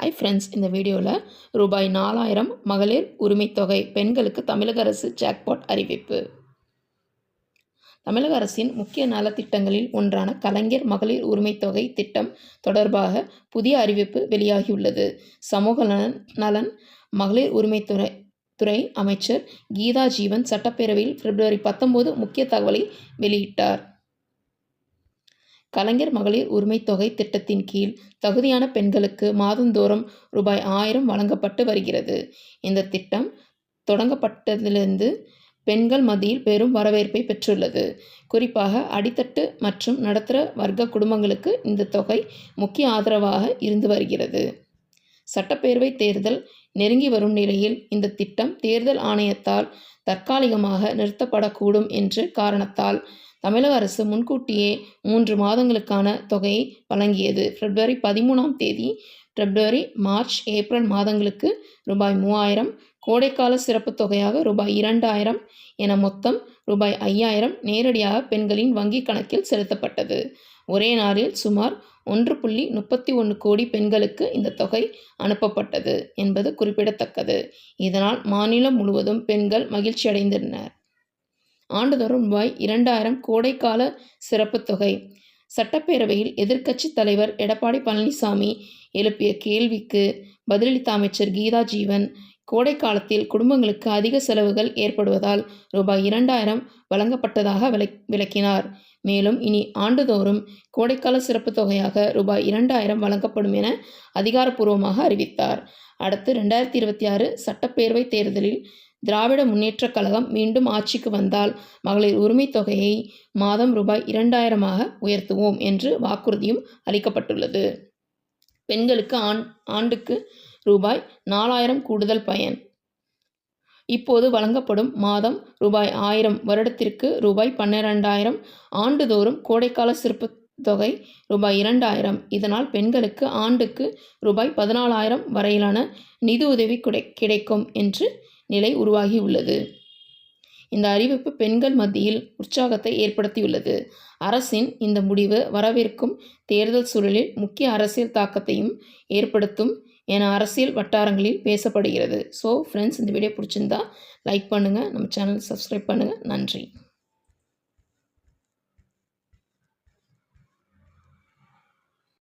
Hi friends, இந்த வீடியோவில் ரூபாய் 4000 மகளிர் உரிமைத்தொகை பெண்களுக்கு தமிழக அரசு ஜாக்பாட் அறிவிப்பு. தமிழக அரசின் முக்கிய நலத்திட்டங்களில் ஒன்றான கலைஞர் மகளிர் உரிமைத்தொகை திட்டம் தொடர்பாக புதிய அறிவிப்பு வெளியாகியுள்ளது. சமூக நலன் மகளிர் உரிமைத்துறை அமைச்சர் கீதா ஜீவன் சட்டப்பேரவையில் February 19 முக்கிய தகவலை வெளியிட்டார். கலைஞர் மகளிர் உரிமைத்தொகை திட்டத்தின் கீழ் தகுதியான பெண்களுக்கு மாதந்தோறும் ரூபாய் 1000 வழங்கப்பட்டு வருகிறது. இந்த திட்டம் தொடங்கப்பட்டதிலிருந்து பெண்கள் மத்தியில் பெரும் வரவேற்பை பெற்றுள்ளது. குறிப்பாக அடித்தட்டு மற்றும் நடுத்தர வர்க்க குடும்பங்களுக்கு இந்த தொகை முக்கிய ஆதரவாக இருந்து வருகிறது. சட்டப்பேரவை தேர்தல் நெருங்கி வரும் நிலையில் இந்த திட்டம் தேர்தல் ஆணையத்தால் தற்காலிகமாக நிறுத்தப்படக்கூடும் என்ற காரணத்தால் தமிழக அரசு முன்கூட்டியே 3 மாதங்களுக்கான தொகையை வழங்கியது. February 13 February, March, April மாதங்களுக்கு ரூபாய் 3000, கோடைக்கால சிறப்பு தொகையாக ரூபாய் 2000 என மொத்தம் ரூபாய் 5000 நேரடியாக பெண்களின் வங்கிக் கணக்கில் செலுத்தப்பட்டது. ஒரே நாளில் சுமார் 1.31 கோடி பெண்களுக்கு இந்த தொகை அனுப்பப்பட்டது என்பது குறிப்பிடத்தக்கது. இதனால் மாநிலம் முழுவதும் பெண்கள் மகிழ்ச்சியடைந்தனர். ஆண்டுதோறும் ரூபாய் 2000 கோடைக்கால சிறப்பு தொகை. சட்டப்பேரவையில் எதிர்க்கட்சி தலைவர் எடப்பாடி பழனிசாமி எழுப்பிய கேள்விக்கு பதிலளித்த அமைச்சர் கீதா ஜீவன், கோடை காலத்தில் குடும்பங்களுக்கு அதிக செலவுகள் ஏற்படுவதால் ரூபாய் 2000 வழங்கப்பட்டதாக விளக்கினார். மேலும் இனி ஆண்டுதோறும் கோடைக்கால சிறப்பு தொகையாக ரூபாய் 2000 வழங்கப்படும் என அதிகாரப்பூர்வமாக அறிவித்தார். அடுத்து 2026 சட்டப்பேரவை தேர்தலில் திராவிட முன்னேற்றக் கழகம் மீண்டும் ஆட்சிக்கு வந்தால் மகளிர் உரிமைத் தொகையை மாதம் ரூபாய் 2000 உயர்த்துவோம் என்று வாக்குறுதியும் அளிக்கப்பட்டுள்ளது. பெண்களுக்கு ஆண்டுக்கு ரூபாய் 4000 கூடுதல் பயன். இப்போது வழங்கப்படும் மாதம் ரூபாய் 1000, வருடத்திற்கு ரூபாய் 12000, ஆண்டுதோறும் கோடைக்கால சிறப்பு தொகை ரூபாய் 2000. இதனால் பெண்களுக்கு ஆண்டுக்கு ரூபாய் 14000 வரையிலான நிதி உதவி கிடைக்கும் என்று நிலை உருவாகியுள்ளது. இந்த அறிவிப்பு பெண்கள் மத்தியில் உற்சாகத்தை ஏற்படுத்தியுள்ளது. அரசின் இந்த முடிவு வரவிருக்கும் தேர்தல் சூழலில் முக்கிய அரசியல் தாக்கத்தையும் ஏற்படுத்தும் என அரசியல் வட்டாரங்களில் பேசப்படுகிறது. ஸோ ஃப்ரெண்ட்ஸ், இந்த வீடியோ பிடிச்சிருந்தா லைக் பண்ணுங்கள், நம்ம சேனல் சப்ஸ்கிரைப் பண்ணுங்கள். நன்றி.